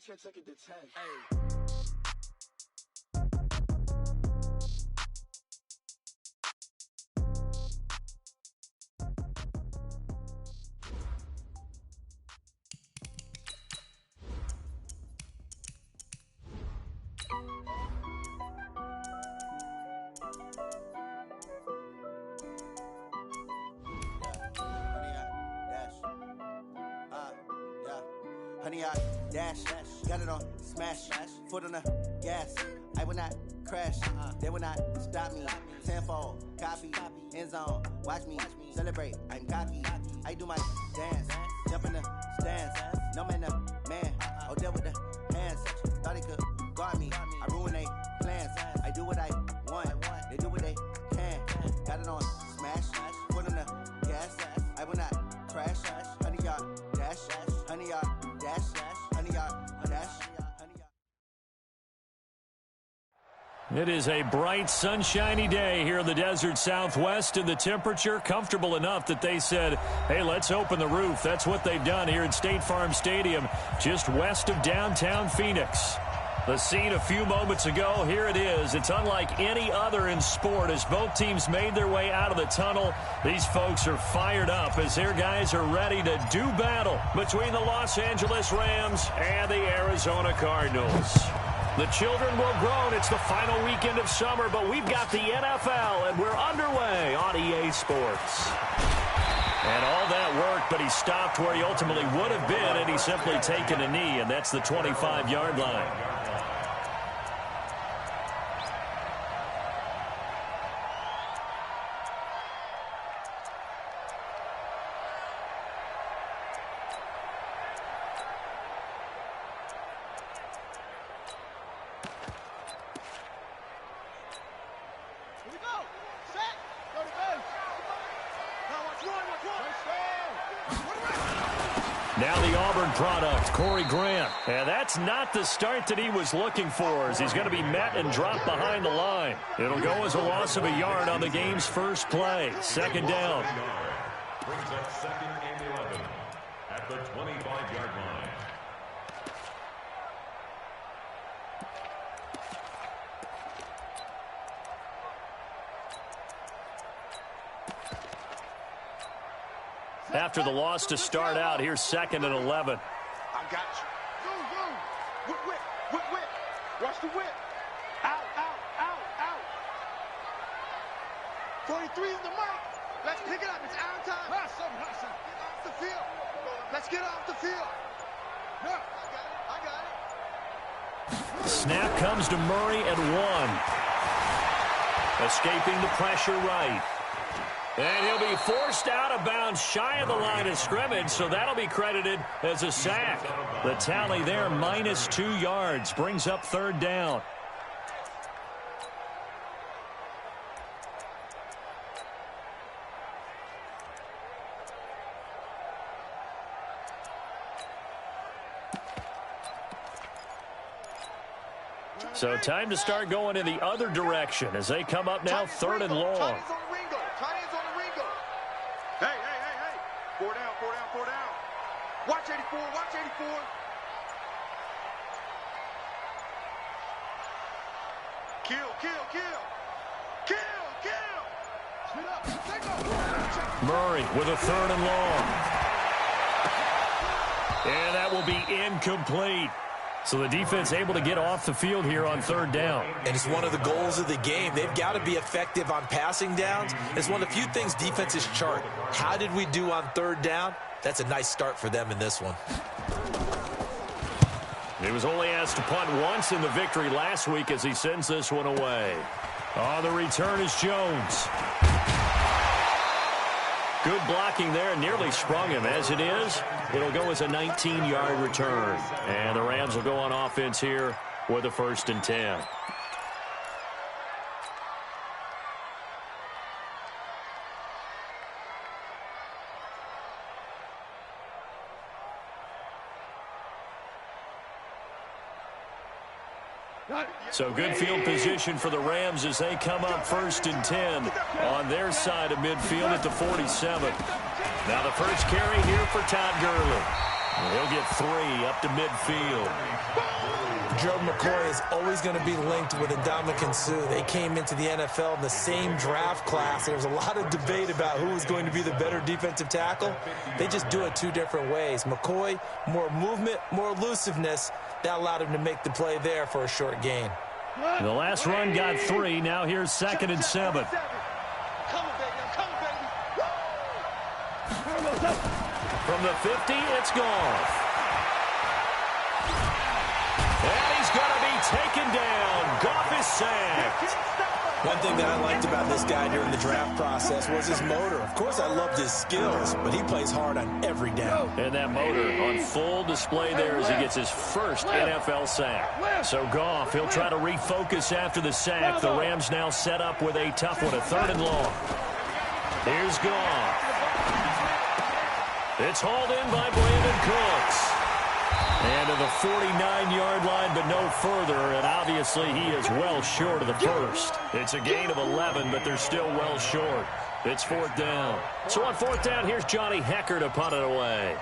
teacher took it to 10. Honey, I dash, got it on smash, foot on the gas. I will not crash, they will not stop me. Tenfold, copy, end zone, watch me celebrate. I'm cocky, I do my dance, jump in the stands. No man, the man, oh deal with the hands. Thought he could guard me, I ruin they plans. I do what I want, they do what they can. Got it on smash, foot on the gas. I will not crash, honey, y'all dash, honey, y'all. It is a bright, sunshiny day here in the desert Southwest, and the temperature comfortable enough that they said, hey, let's open the roof. That's what they've done here at State Farm Stadium, just west of downtown Phoenix. The scene a few moments ago, here it is. It's unlike any other in sport as both teams made their way out of the tunnel. These folks are fired up as their guys are ready to do battle between the Los Angeles Rams and the Arizona Cardinals. The children will groan. It's the final weekend of summer, but we've got the NFL, and we're underway on EA Sports. And all that worked, but he stopped where he ultimately would have been, and he's simply taken a knee, and that's the 25-yard line. Now the Auburn product, Corey Grant. And that's not the start that he was looking for, as he's going to be met and dropped behind the line. It'll go as a loss of a yard on the game's first play. Second down. Brings up second and 11 at the 25-yard line. After the loss to start out, here's second and 11. I got you. Whip, whip, whip, whip. Watch the whip. Out, out, out, out. 43 is the mark. Let's pick it up. It's our time. Hustle. Get off the field. Let's get off the field. No, I got it. Snap comes to Murray at 1. Escaping the pressure right. And he'll be forced out of bounds shy of the line of scrimmage, so that'll be credited as a sack. The tally there, minus 2 yards, brings up third down. So time to start going in the other direction as they come up now, third and long. Hey. 4 down. Watch 84. Kill. Murray with a third and long. And that will be incomplete. So the defense able to get off the field here on third down. And it's one of the goals of the game. They've got to be effective on passing downs. It's one of the few things defenses chart. How did we do on third down? That's a nice start for them in this one. He was only asked to punt once in the victory last week as he sends this one away. On the return is Jones. Good blocking there, nearly sprung him. As it is, it'll go as a 19-yard return. And the Rams will go on offense here with a 1st and 10. So good field position for the Rams as they come up 1st and 10 on their side of midfield at the 47. Now the first carry here for Todd Gurley. He'll get 3 up to midfield. Gerald McCoy is always going to be linked with Ndamukong Suh. They came into the NFL in the same draft class, and there was a lot of debate about who was going to be the better defensive tackle. They just do it two different ways. McCoy, more movement, more elusiveness. That allowed him to make the play there for a short gain. The last run got 3. Now here's 2nd and 7. From the 50, it's Goff. And he's going to be taken down. Goff is sacked. One thing that I liked about this guy during the draft process was his motor. Of course, I loved his skills, but he plays hard on every down. And that motor on full display there as he gets his first NFL sack. So Goff, he'll try to refocus after the sack. The Rams now set up with a tough one, a 3rd and long. Here's Goff. It's hauled in by Brandon Cooks. And to the 49-yard line, but no further. And obviously, he is well short of the first. It's a gain of 11, but they're still well short. It's 4th down. So on 4th down, here's Johnny Hekker to punt it away.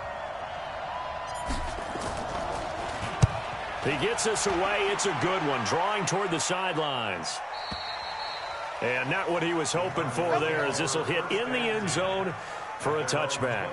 He gets us away. It's a good one, drawing toward the sidelines. And not what he was hoping for there, as this will hit in the end zone for a touchback.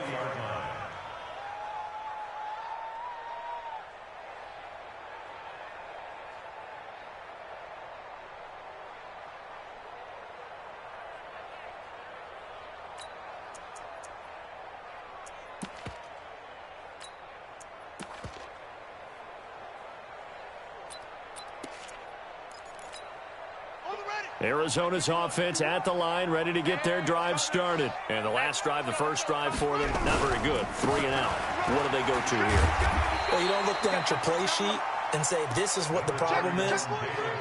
Arizona's offense at the line, ready to get their drive started. And the last drive, the first drive for them, not very good. 3 and out. What do they go to here? Well, you don't look down at your play sheet and say, this is what the problem is.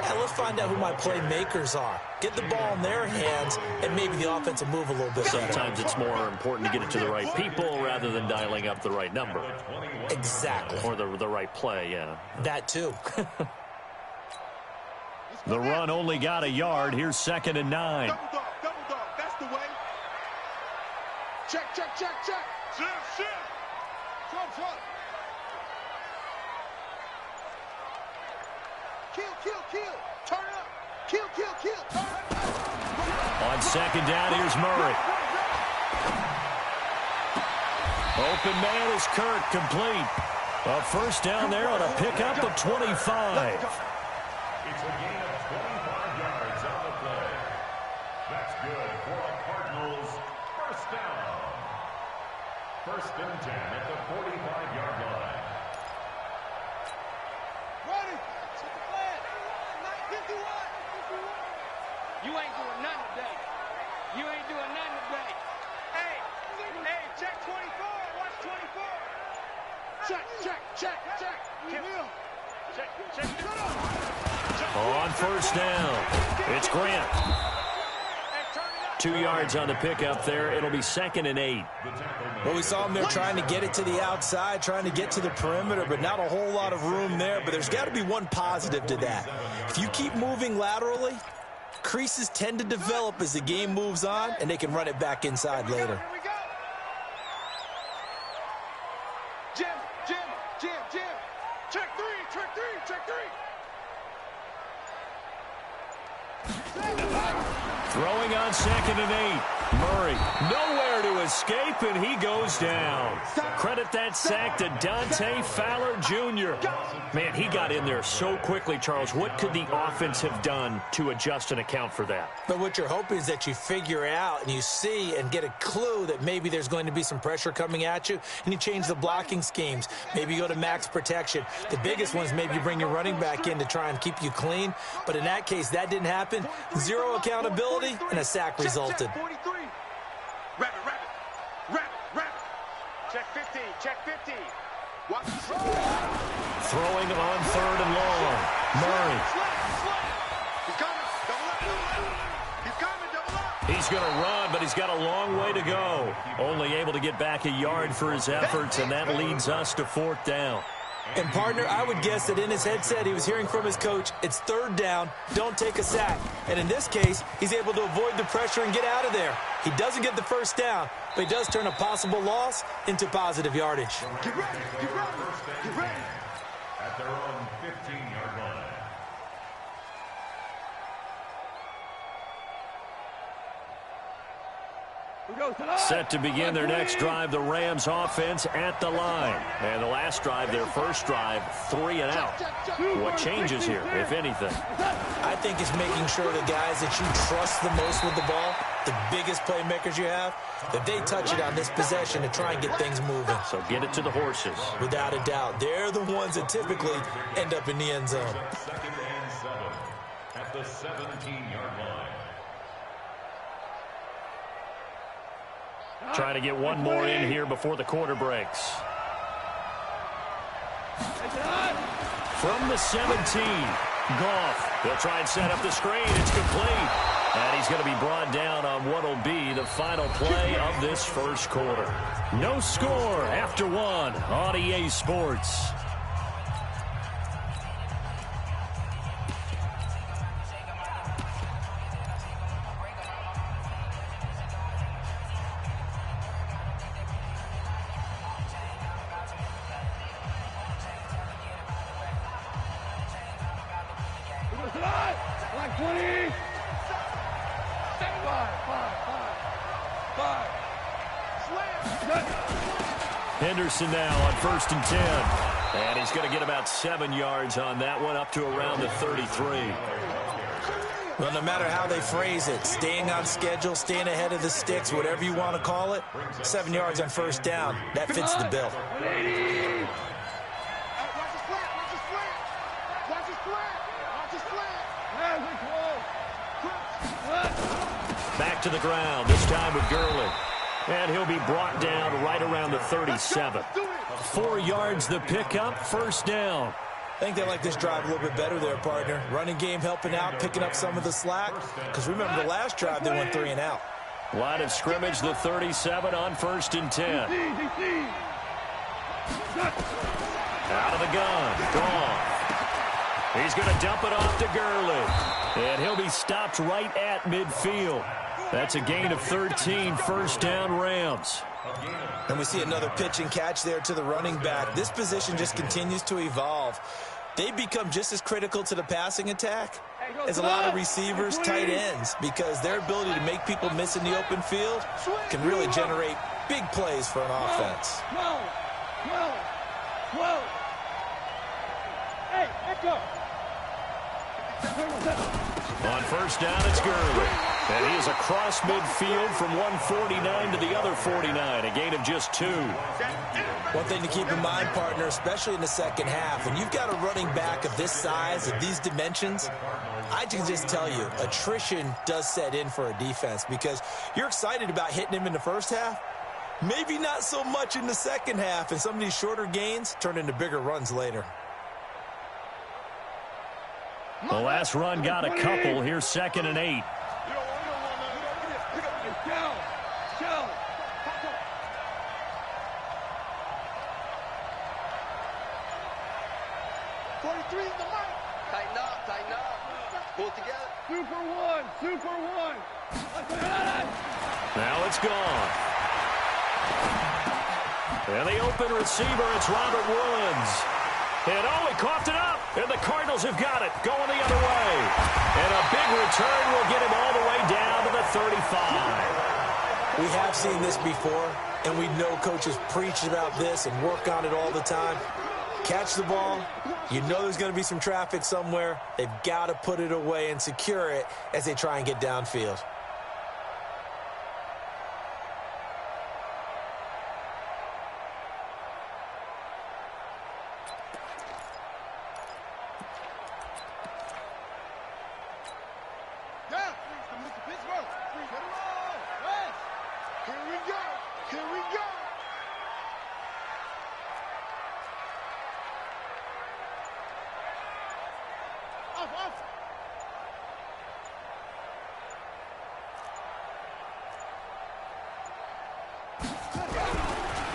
And let's find out who my playmakers are. Get the ball in their hands, and maybe the offense will move a little bit better. Sometimes it's more important to get it to the right people rather than dialing up the right number. Exactly. Or the right play, yeah. That too. The run only got a yard. Here's 2nd and 9. Double dog, that's the way. Check. Shift. Front. Kill. Turn it up. Kill. Turn it up. On 2nd down, here's Murray. Open man is Kirk, complete. A 1st down there on a pickup of 25. It's a gain of 25 yards on the play. That's good for the Cardinals. 1st down. 1st and 10 at the 45-yard line. Ready. Set the plan. 51. You ain't doing nothing today. Hey, check 24. Watch 24. Check. On 1st down, it's Grant. 2 yards on the pickup there. It'll be 2nd and 8. Well, we saw him there trying to get it to the outside, trying to get to the perimeter, but not a whole lot of room there. But there's got to be one positive to that. If you keep moving laterally, creases tend to develop as the game moves on, and they can run it back inside later. Jim. Check three. Throwing on 2nd and 8. Murray, nowhere to escape, and he goes down. Credit that sack to Dante Fowler Jr. Man, he got in there so quickly, Charles. What could the offense have done to adjust and account for that? But what you're hoping is that you figure out and you see and get a clue that maybe there's going to be some pressure coming at you, and you change the blocking schemes. Maybe you go to max protection. The biggest one is maybe you bring your running back in to try and keep you clean. But in that case, that didn't happen. 0 accountability, and a sack resulted. Rabbit. Check 50. Watch. Throwing on 3rd and long. Murray. He's coming. Double up. He's going to run, but he's got a long way to go. Only able to get back a yard for his efforts, and that leads us to 4th down. And, partner, I would guess that in his headset he was hearing from his coach, it's 3rd down, don't take a sack. And in this case, he's able to avoid the pressure and get out of there. He doesn't get the 1st down, but he does turn a possible loss into positive yardage. Get ready. At their own 15-yard line. Set to begin their next drive, the Rams offense at the line. And the last drive, their first drive, 3 and out. What changes here, if anything? I think it's making sure the guys that you trust the most with the ball, the biggest playmakers you have, that they touch it on this possession to try and get things moving. So get it to the horses. Without a doubt. They're the ones that typically end up in the end zone. Second and 7 at the 17-yard line. Trying to get one more in here before the quarter breaks. From the 17, Goff. They'll try and set up the screen. It's complete. And he's going to be brought down on what will be the final play of this first quarter. No score after 1 on EA Sports. Henderson now on 1st and 10. And he's going to get about 7 yards on that one, up to around the 33. Well, no matter how they phrase it, staying on schedule, staying ahead of the sticks, whatever you want to call it, 7 yards on 1st down, that fits the bill. Back to the ground, this time with Gurley. And he'll be brought down right around the 37. 4 yards the pickup, 1st down. I think they like this drive a little bit better there, partner. Running game helping out, picking up some of the slack. Because remember the last drive, they went 3 and out. Line of scrimmage, the 37 on 1st and 10. Out of the gun, Goff. He's going to dump it off to Gurley. And he'll be stopped right at midfield. That's a gain of 13, 1st down Rams. And we see another pitch and catch there to the running back. This position just continues to evolve. They become just as critical to the passing attack as a lot of receivers, tight ends, because their ability to make people miss in the open field can really generate big plays for an offense. On 1st down, it's Gurley. And he is across midfield from 149 to the other 49, a gain of just 2. One thing to keep in mind, partner, especially in the second half, when you've got a running back of this size, of these dimensions, I can just tell you, attrition does set in for a defense because you're excited about hitting him in the first half, maybe not so much in the second half, and some of these shorter gains turn into bigger runs later. The last run got a couple. Here's 2nd and 8. Tighten up. Pull it together. 2 for 1. 2 for 1. Now it's gone. And the open receiver, it's Robert Woods. And he coughed it up. And the Cardinals have got it, going the other way. And a big return will get him all the way down to the 35. We have seen this before, and we know coaches preach about this and work on it all the time. Catch the ball. You know there's going to be some traffic somewhere. They've got to put it away and secure it as they try and get downfield.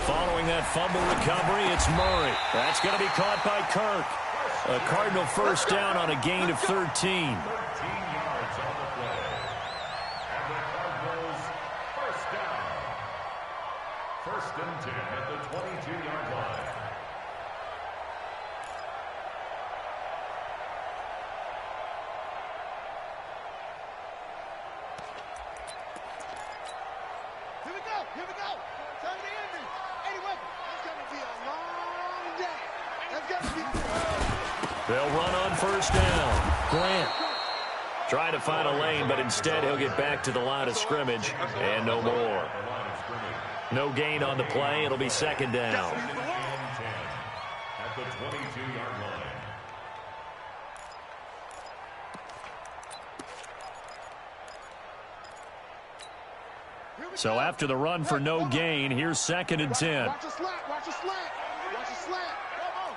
Following that fumble recovery, it's Murray. That's going to be caught by Kirk. A Cardinal 1st down on a gain of 13. 13 yards on the play. And the Cardinals 1st down. 1st and 10 at the 22-yard line. we go. Time to end it. Anyway, it's going to be a long day. That's going to be... They'll run on first down. Grant trying to find a lane, but instead he'll get back to the line of scrimmage and no more. No gain on the play. It'll be second down. At the 22-yard line. So after the run for no gain, here's second and 10. Watch a slant. Watch a slant. Watch a slant. Come on.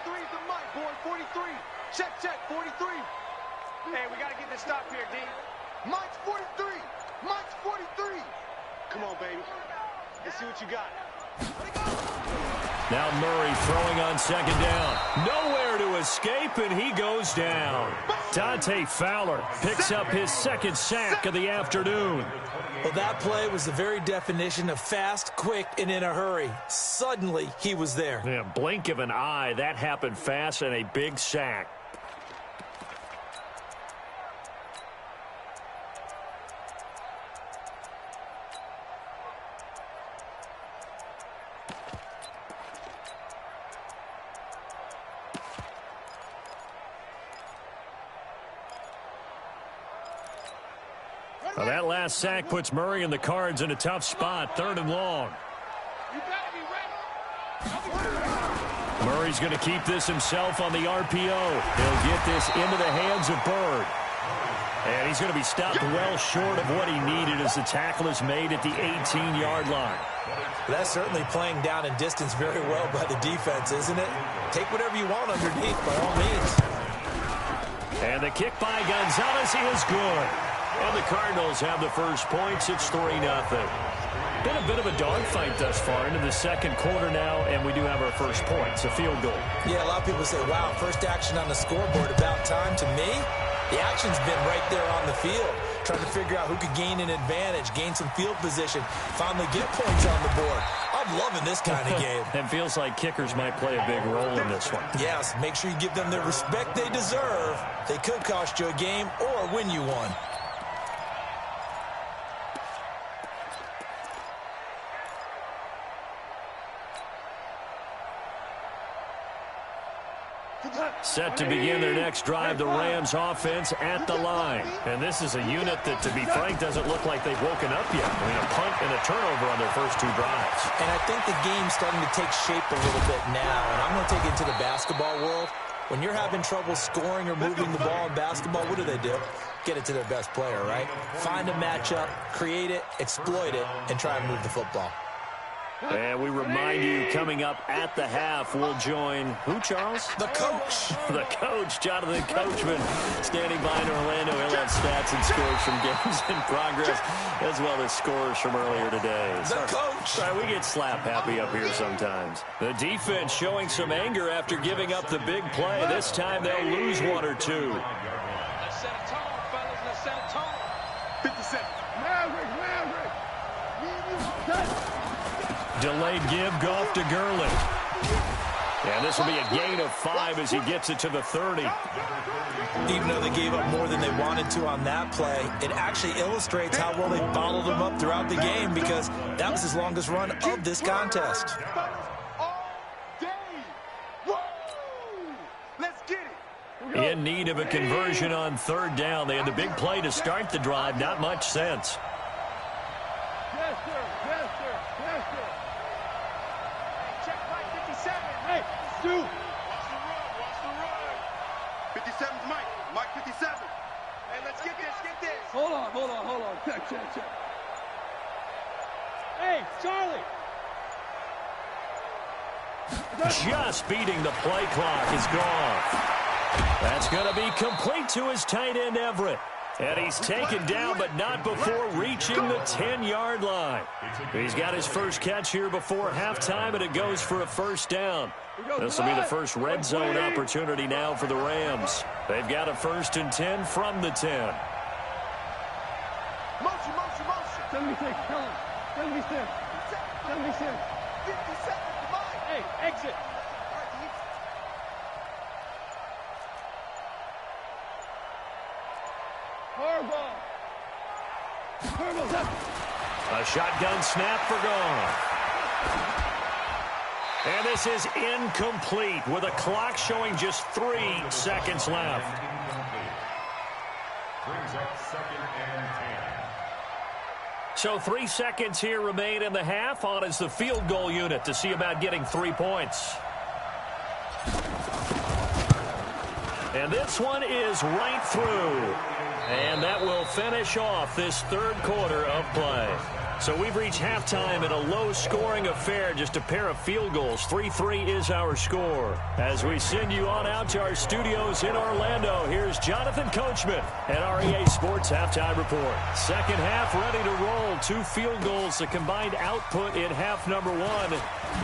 43 is the mic, boy. 43. Check, 43. Hey, we got to get this stop here, D. Mike's 43. Mike's 43. Come on, baby. Let's see what you got. Now Murray throwing on second down. Nowhere to escape, and he goes down. Dante Fowler picks up his second sack of the afternoon. Well, that play was the very definition of fast, quick, and in a hurry. Suddenly, he was there. Yeah, blink of an eye, that happened fast, and a big sack. Well, that last sack puts Murray and the Cards in a tough spot, 3rd and long. You better be ready. Murray's going to keep this himself on the RPO. He'll get this into the hands of Bird. And he's going to be stopped well short of what he needed as the tackle is made at the 18-yard line. That's certainly playing down in distance very well by the defense, isn't it? Take whatever you want underneath, by all means. And the kick by Gonzalez, he is good. And the Cardinals have the first points. It's 3-0. Been a bit of a dogfight thus far into the second quarter now, and we do have our first points, a field goal. Yeah, a lot of people say, wow, first action on the scoreboard, about time. To me, the action's been right there on the field, trying to figure out who could gain an advantage, gain some field position, finally get points on the board. I'm loving this kind of game. It feels like kickers might play a big role in this one. Yes, make sure you give them the respect they deserve. They could cost you a game or win you one. Set to begin their next drive, the Rams offense at the line. And this is a unit that, to be frank, doesn't look like they've woken up yet. I mean, a punt and a turnover on their first two drives. And I think the game's starting to take shape a little bit now. And I'm going to take it to the basketball world. When you're having trouble scoring or moving the ball in basketball, what do? Get it to their best player, right? Find a matchup, create it, exploit it, and try and move the football. And we remind you, coming up at the half, we'll join who, Charles? The coach. The coach, Jonathan Coachman, standing by in Orlando. He'll have stats and scores from games in progress, as well as scores from earlier today. The coach. Sorry, we get slap happy up here sometimes. The defense showing some anger after giving up the big play. This time they'll lose one or two. Let's set a tone, fellas. Let's set a tone. 57. Maverick. Delayed give, Goff to Gurley. And this will be a gain of 5 as he gets it to the 30. Even though they gave up more than they wanted to on that play, it actually illustrates how well they bottled them up throughout the game, because that was his longest run of this contest. Let's get it. In need of a conversion on 3rd down. They had the big play to start the drive. Not much sense. Yes, sir. Check Mike 57. Hey, Stu. Watch the run. 57's Mike. Mike 57. Hey, let's get this. Hold on. Check. Hey, Charlie. Just beating the play clock is gone. That's going to be complete to his tight end, Everett. And he's taken down, but not before reaching the 10-yard line. He's got his first catch here before halftime, and it goes for a first down. This will be the first red zone opportunity now for the Rams. They've got a 1st and 10 from the 10. Motion. 76, tell him. 76. 57 to Mike. Hey, exit. Horrible. A shotgun snap for Goff. And this is incomplete with a clock showing just 3 seconds left. Brings up 2nd and 10. So 3 seconds here remain in the half. On is the field goal unit to see about getting 3 points. And this one is right through. And that will finish off this third quarter of play. So we've reached halftime in a low-scoring affair, just a pair of field goals. 3-3 is our score. As we send you on out to our studios in Orlando, here's Jonathan Coachman at REA Sports Halftime Report. Second half ready to roll. 2 field goals, the combined output in half number 1.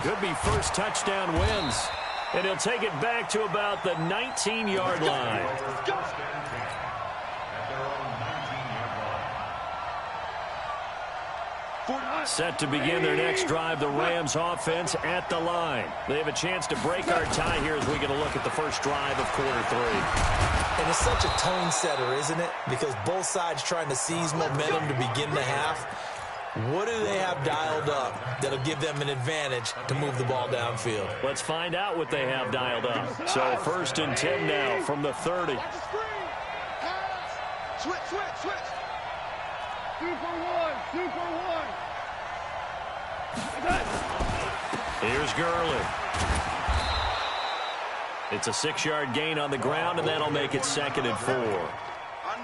Could be first touchdown wins. And he'll take it back to about the 19-yard line. Set to begin their next drive, the Rams offense at the line. They have a chance to break our tie here as we get a look at the first drive of quarter 3. And it's such a tone setter, isn't it? Because both sides trying to seize momentum to begin the half. What do they have dialed up that'll give them an advantage to move the ball downfield? Let's find out what they have dialed up. So 1st and 10 now from the 30. Switch. 2 for 1. 2 for 1. Here's Gurley. It's a 6-yard gain on the ground, and that'll make it 2nd and 4.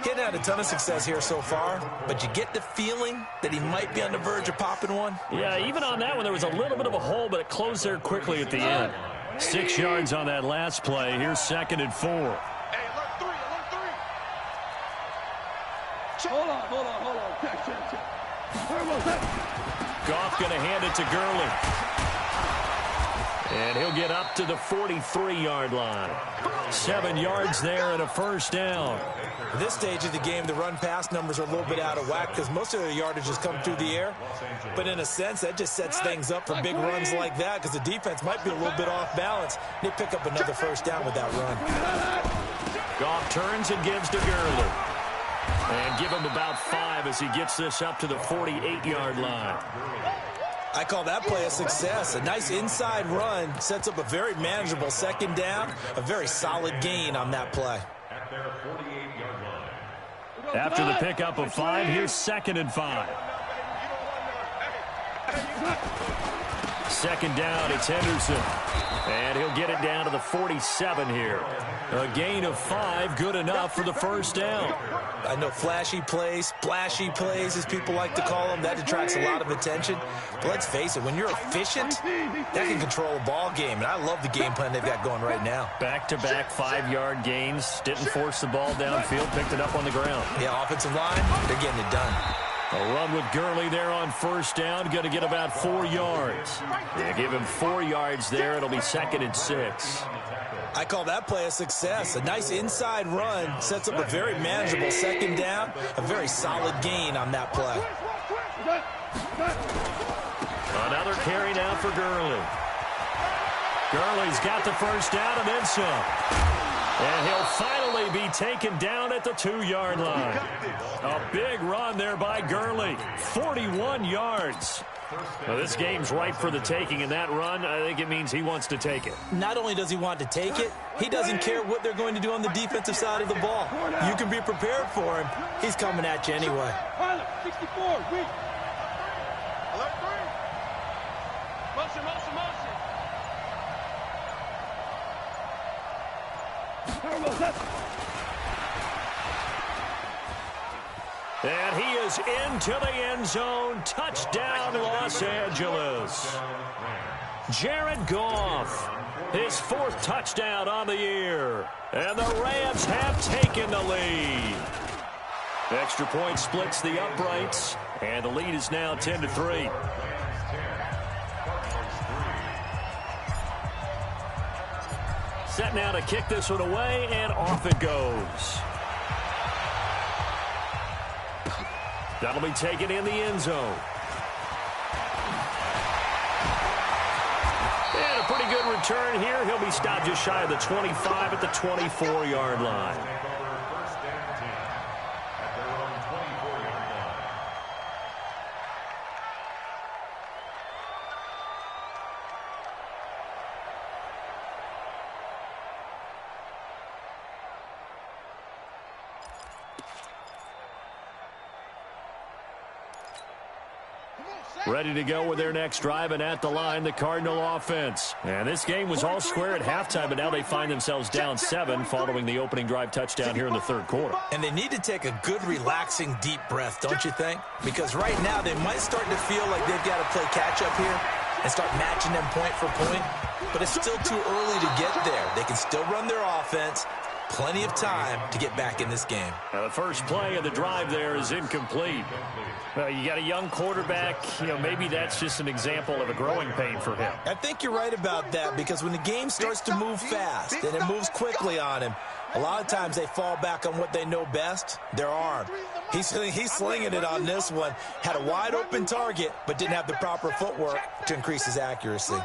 He hadn't had a ton of success here so far, but you get the feeling that he might be on the verge of popping one. Yeah, even on that one, there was a little bit of a hole, but it closed there quickly at the end. 6 yards on that last play. Here's 2nd and 4. Hey, alert 3. Hold on. Check. Goff going to hand it to Gurley. And he'll get up to the 43-yard line. 7 yards there and a first down. At this stage of the game, the run-pass numbers are a little bit out of whack because most of the yardage has come through the air. But in a sense, that just sets things up for big runs like that because the defense might be a little bit off balance. They pick up another first down with that run. Goff turns and gives to Gurley. And give him about 5 as he gets this up to the 48-yard line. I call that play a success. A nice inside run sets up a very manageable 2nd down, a very solid gain on that play. At their 48-yard line. After the pickup of 5, here's 2nd and 5. 2nd down, it's Henderson. And he'll get it down to the 47 here. A gain of 5, good enough for the first down. I know flashy plays, splashy plays, as people like to call them, that attracts a lot of attention. But let's face it, when you're efficient, that can control a ball game. And I love the game plan they've got going right now. Back-to-back 5-yard gains. Didn't force the ball downfield, picked it up on the ground. Yeah, offensive line, they're getting it done. A run with Gurley there on first down. Going to get about 4 yards. They give him 4 yards there. It'll be 2nd and 6. I call that play a success. A nice inside run sets up a very manageable 2nd down. A very solid gain on that play. Another carry now for Gurley. Gurley's got the first down and then some. And he'll finally be taken down at the 2-yard line. A big run there by Gurley. 41 yards. Well, this game's ripe for the taking, and that run, I think it means he wants to take it. Not only does he want to take it, he doesn't care what they're going to do on the defensive side of the ball. You can be prepared for him. He's coming at you anyway. 64, weak. Alert 3. Motion. And he is into the end zone. Touchdown, Los Angeles. Jared Goff, his 4th touchdown on the year. And the Rams have taken the lead. Extra point splits the uprights. And the lead is now 10-3. Set now to kick this one away, and off it goes. That'll be taken in the end zone. And a pretty good return here. He'll be stopped just shy of the 25 at the 24-yard line. ready to go with their next drive, and at the line, the Cardinal offense. And this game was all square at halftime, but now they find themselves down 7 following the opening drive touchdown here in the third quarter. And they need to take a good, relaxing, deep breath, don't you think? Because right now they might start to feel like they've got to play catch-up here and start matching them point for point. But it's still too early to get there. They can still run their offense. Plenty of time to get back in this game. Now the first play of the drive there is incomplete. Well, you got a young quarterback. Maybe that's just an example of a growing pain for him. I think you're right about that, because when the game starts to move fast and it moves quickly on him, a lot of times they fall back on what they know best, their arm. He's slinging it on this one. Had a wide open target, but didn't have the proper footwork to increase his accuracy.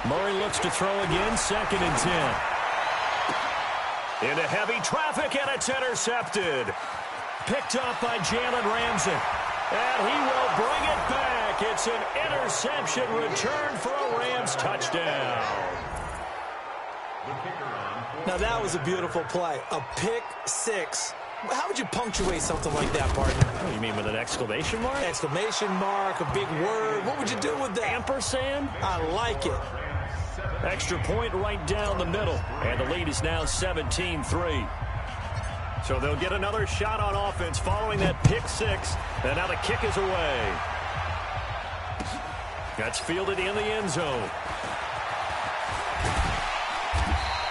Murray looks to throw again, 2nd and 10. Into heavy traffic, and it's intercepted. Picked up by Jalen Ramsey. And he will bring it back. It's an interception return for a Rams touchdown. Now that was a beautiful play. A pick 6. How would you punctuate something like that, partner? Oh, you mean with an exclamation mark? Exclamation mark, a big word. What would you do with that? Ampersand? I like it. Extra point right down the middle. And the lead is now 17-3. So they'll get another shot on offense following that pick 6. And now the kick is away. That's fielded in the end zone.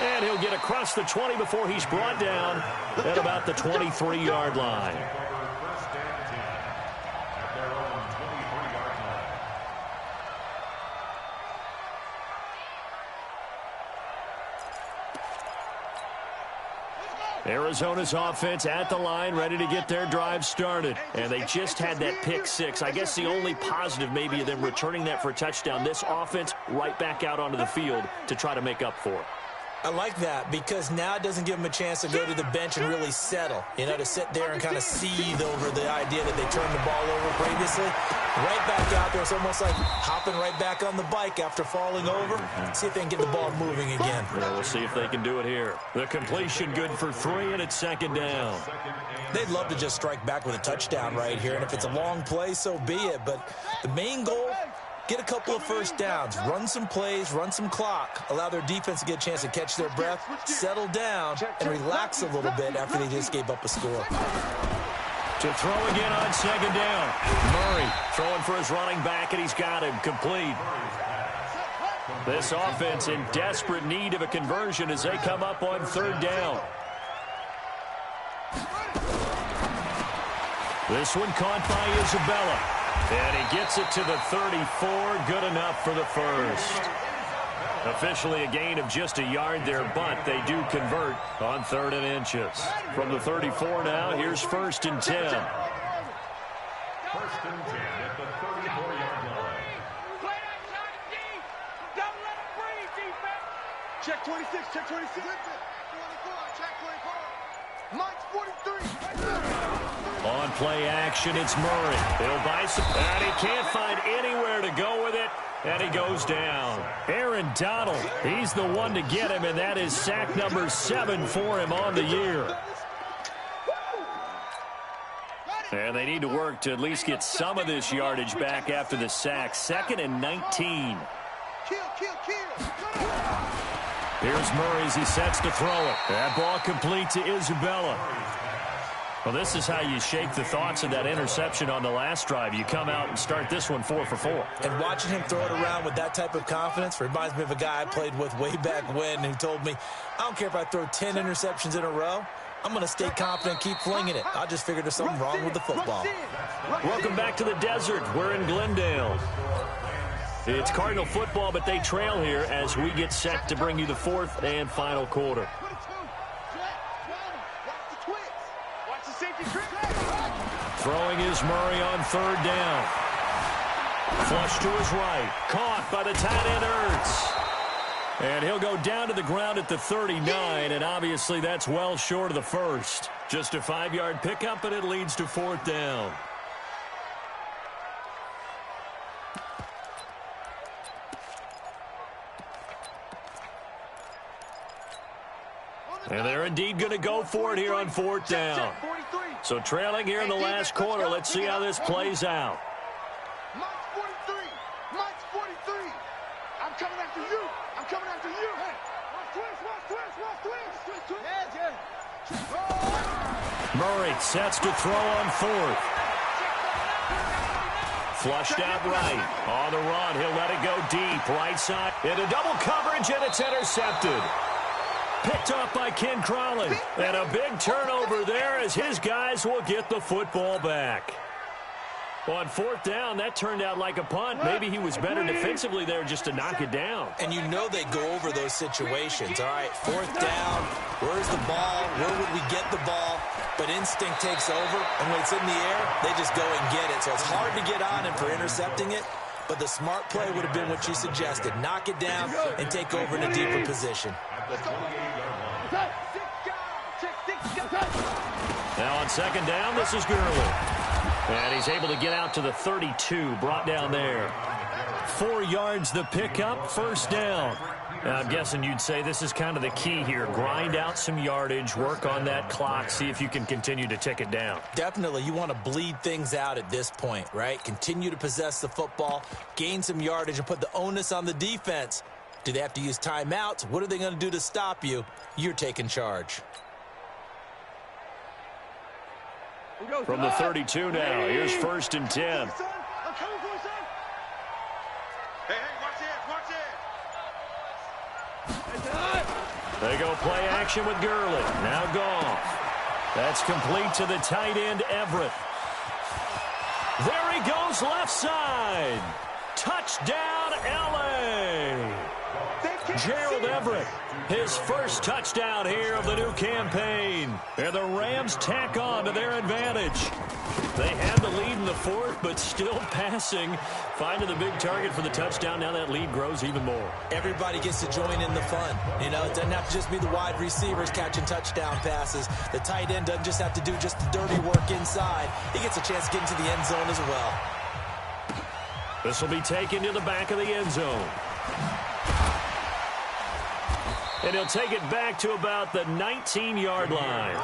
And he'll get across the 20 before he's brought down at about the 23-yard line. Arizona's offense at the line, ready to get their drive started. And they just had that pick 6. I guess the only positive maybe of them returning that for a touchdown. This offense right back out onto the field to try to make up for it. I like that, because now it doesn't give them a chance to go to the bench and really settle, to sit there and kind of seethe over the idea that they turned the ball over previously. Right back out there, it's almost like hopping right back on the bike after falling over. See if they can get the ball moving again. Yeah, we'll see if they can do it here. The completion good for 3, and it's 2nd down. They'd love to just strike back with a touchdown right here, and if it's a long play, so be it. But the main goal, get a couple of first downs, run some plays, run some clock, allow their defense to get a chance to catch their breath, settle down, and relax a little bit after they just gave up a score. To throw again on 2nd down. Murray throwing for his running back, and he's got him complete. This offense in desperate need of a conversion as they come up on 3rd down. This one caught by Isabella. And he gets it to the 34. Good enough for the first. Officially a gain of just a yard there, but they do convert on 3rd and inches. From the 34 now, here's 1st and 10. 1st and 10 at the 34-yard line. Check 26, check 26. 24, check 24. Mike's 43. On play action, it's Murray. He'll buy some, and he can't find anywhere to go with it, and he goes down. Aaron Donald, he's the one to get him, and that is sack number 7 for him on the year. And they need to work to at least get some of this yardage back after the sack. 2nd and 19. Here's Murray as he sets to throw it. That ball complete to Isabella. Well, this is how you shake the thoughts of that interception on the last drive. You come out and start this one 4 for 4. And watching him throw it around with that type of confidence reminds me of a guy I played with way back when who told me, I don't care if I throw 10 interceptions in a row. I'm going to stay confident, keep flinging it. I just figured there's something wrong with the football. Welcome back to the desert. We're in Glendale. It's Cardinal football, but they trail here as we get set to bring you the 4th and final quarter. Throwing is Murray on 3rd down. Flush to his right. Caught by the tight end Ertz. And he'll go down to the ground at the 39, and obviously that's well short of the first. Just a 5-yard pickup, and it leads to 4th down. And they're indeed going to go for it here on 4th down. So trailing here in the last quarter, let's see how this plays out. Murray sets to throw on fourth. Flushed out right. On the run, he'll let it go deep. Right side into double coverage, and it's intercepted. Picked off by Ken Crawley. And a big turnover there as his guys will get the football back. On fourth down, that turned out like a punt. Maybe he was better defensively there just to knock it down. And you know they go over those situations. All right, fourth down, where's the ball? Where would we get the ball? But instinct takes over, and when it's in the air, they just go and get it. So it's hard to get on him for intercepting it, but the smart play would have been what you suggested. Knock it down and take over in a deeper position. Now on second down, this is Gurley. And he's able to get out to the 32, brought down there. 4 yards the pickup, first down. Now, I'm guessing you'd say this is kind of the key here. Grind out some yardage, work on that clock, see if you can continue to tick it down. Definitely, you want to bleed things out at this point, right? Continue to possess the football, gain some yardage, and put the onus on the defense. Do they have to use timeouts? What are they going to do to stop you? You're taking charge. From the 32 now, here's first and 10. They go play action with Gurley. Now Goff. That's complete to the tight end, Everett. There he goes, left side. Touchdown, L.A. Gerald Everett, his first touchdown here of the new campaign. And the Rams tack on to their advantage. They had the lead in the fourth, but still passing. Finding the big target for the touchdown. Now that lead grows even more. Everybody gets to join in the fun. You know, it doesn't have to just be the wide receivers catching touchdown passes. The tight end doesn't just have to do just the dirty work inside. He gets a chance to get into the end zone as well. This will be taken to the back of the end zone. And he'll take it back to about the 19-yard line.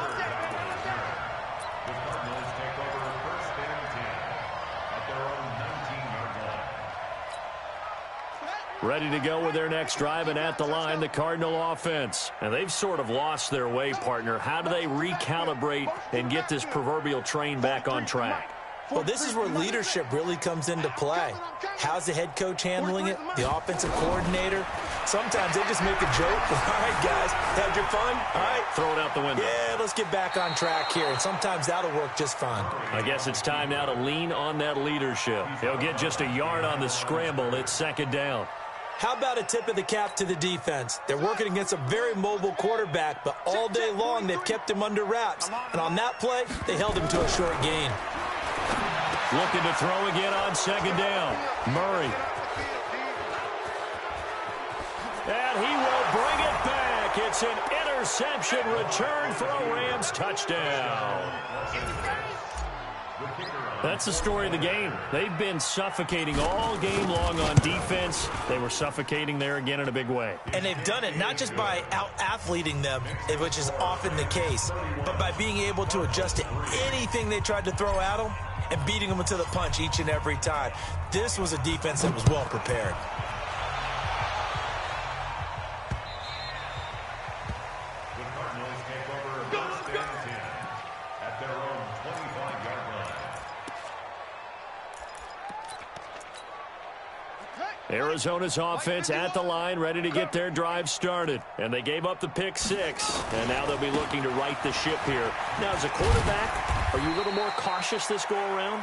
Ready to go with their next drive, and at the line, the Cardinal offense. And they've sort of lost their way, partner. How do they recalibrate and get this proverbial train back on track? Well, this is where leadership really comes into play. How's the head coach handling it? The offensive coordinator? Sometimes they just make a joke. All right, guys, had your fun? All right. Throw it out the window. Yeah, let's get back on track here. And sometimes that'll work just fine. I guess it's time now to lean on that leadership. He'll get just a yard on the scramble. It's second down. How about a tip of the cap to the defense? They're working against a very mobile quarterback, but all day long they've kept him under wraps. And on that play, they held him to a short gain. Looking to throw again on second down. Murray. And he will bring it back. It's an interception return for a Rams touchdown. That's the story of the game. They've been suffocating all game long on defense. They were suffocating there again in a big way. And they've done it not just by out-athleting them, which is often the case, but by being able to adjust to anything they tried to throw at them and beating them to the punch each and every time. This was a defense that was well prepared. The Cardinals take over first and 10 at their own 25-yard line. Arizona's offense at the line, ready to get their drive started. And they gave up the pick 6. And now they'll be looking to right the ship here. Now, as a quarterback, are you a little more cautious this go-around?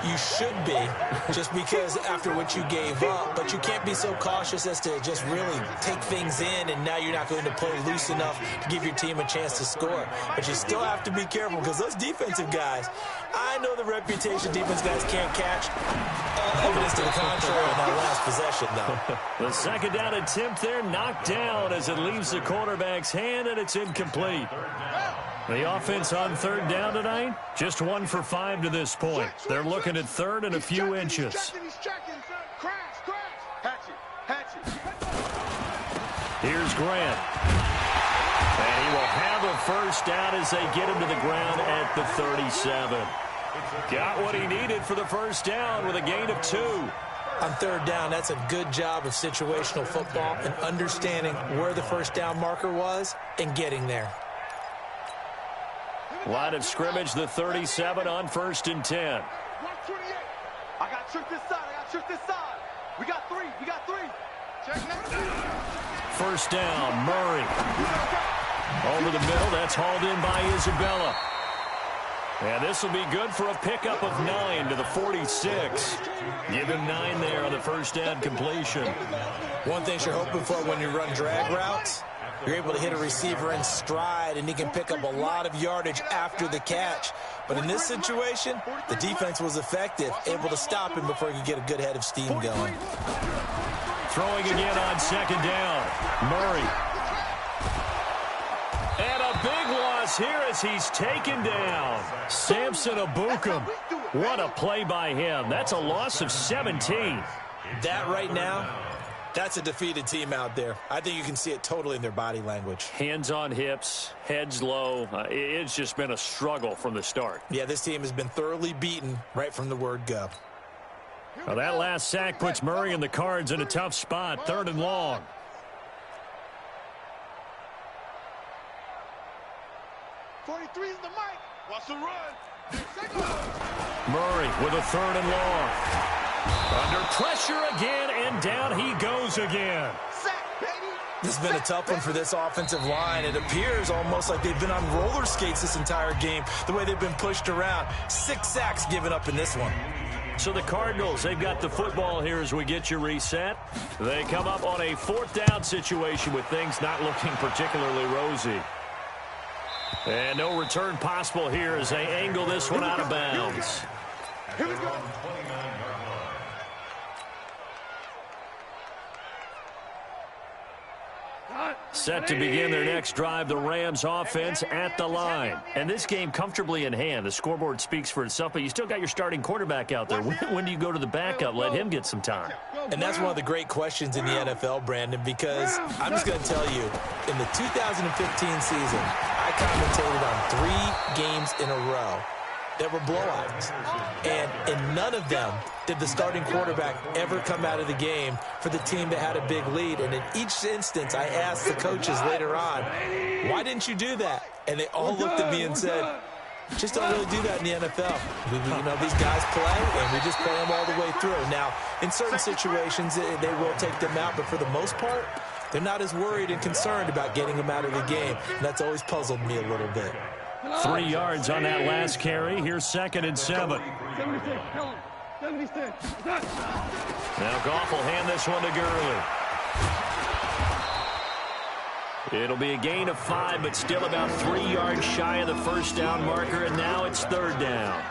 You should be, just because after what you gave up, but you can't be so cautious as to just really take things in, and now you're not going to play loose enough to give your team a chance to score. But you still have to be careful, because those defensive guys, I know the reputation defense guys can't catch. All evidence to the contrary on that last possession, though. The second down attempt there knocked down as it leaves the quarterback's hand, and it's incomplete. The offense on third down tonight, just 1 for 5 to this point. They're looking at third and a few inches. Here's Grant. And he will have a first down as they get him to the ground at the 37. Got what he needed for the first down with a gain of 2. On third down, that's a good job of situational football and understanding where the first down marker was and getting there. Line of scrimmage, the 37 on 1st and 10. Watch 28. I got trick this side. We got three. Check next. First down, Murray. Over the middle, that's hauled in by Isabella. And this will be good for a pickup of 9 to the 46. Give him 9 there on the first down completion. One thing you're hoping for when you run drag routes, you're able to hit a receiver in stride, and he can pick up a lot of yardage after the catch. But in this situation, the defense was effective, able to stop him before he could get a good head of steam going. Throwing again on 2nd down. Murray. And a big loss here as he's taken down. Samson Abukum. What a play by him. That's a loss of 17. That right now, that's a defeated team out there. I think you can see it totally in their body language. Hands on hips, heads low. It's just been a struggle from the start. Yeah, this team has been thoroughly beaten right from the word go. Well, that last sack puts Murray and the Cards in a tough spot. 3rd and long. '43 is the mic. Watch the run. Murray with a 3rd and long. Under pressure again, and down he goes again. Sack, baby. This has been a tough one for this offensive line. It appears almost like they've been on roller skates this entire game, the way they've been pushed around. 6 sacks given up in this one. So the Cardinals, they've got the football here as we get you reset. They come up on a 4th down situation with things not looking particularly rosy. And no return possible here as they angle this one out of bounds. Here we go. Set to begin their next drive, the Rams offense at the line. And this game comfortably in hand. The scoreboard speaks for itself, but you still got your starting quarterback out there. When do you go to the backup? Let him get some time. And that's one of the great questions in the NFL, Brandon, because I'm just going to tell you, in the 2015 season, I commentated on 3 games in a row that were blowouts. And in none of them did the starting quarterback ever come out of the game for the team that had a big lead. And in each instance, I asked the coaches later on, why didn't you do that? And they all looked at me and said, just don't really do that in the NFL. You know, these guys play, and we just play them all the way through. Now, in certain situations, they will take them out, but for the most part, they're not as worried and concerned about getting them out of the game. And that's always puzzled me a little bit. 3 yards on that last carry. Here's 2nd and 7. 76, Helen. 76. Now Goff will hand this one to Gurley. It'll be a gain of 5, but still about 3 yards shy of the first down marker, and now it's 3rd down.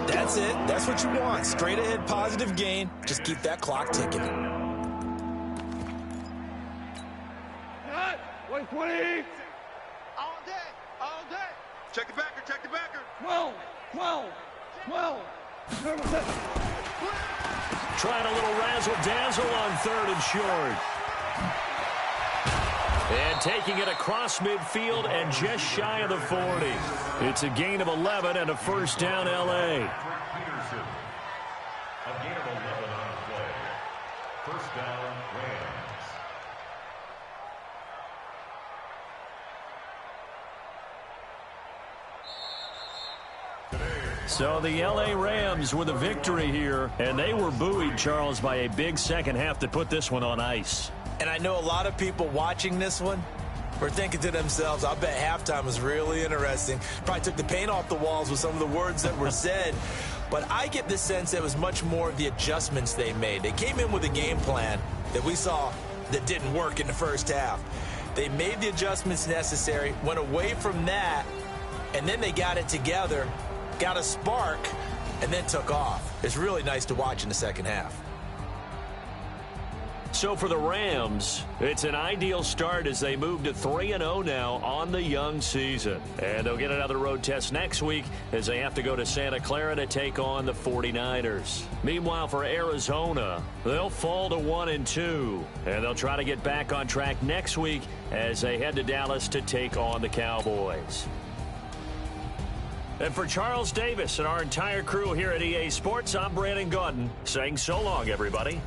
That's it. That's what you want. Straight ahead, positive gain. Just keep that clock ticking. 120. All day. Check the backer. 12. Trying a little razzle-dazzle on 3rd and short. And taking it across midfield and just shy of the 40. It's a gain of 11 and a first down, L.A. A gain of 11 on the play. First down, Rams. So the L.A. Rams with a victory here, and they were buoyed, Charles, by a big second half that put this one on ice. And I know a lot of people watching this one were thinking to themselves, I bet halftime was really interesting. Probably took the paint off the walls with some of the words that were said. But I get the sense it was much more of the adjustments they made. They came in with a game plan that we saw that didn't work in the first half. They made the adjustments necessary, went away from that, and then they got it together, got a spark, and then took off. It's really nice to watch in the second half. So for the Rams, it's an ideal start as they move to 3-0 now on the young season. And they'll get another road test next week as they have to go to Santa Clara to take on the 49ers. Meanwhile, for Arizona, they'll fall to 1-2. And they'll try to get back on track next week as they head to Dallas to take on the Cowboys. And for Charles Davis and our entire crew here at EA Sports, I'm Brandon Gaudin saying so long, everybody.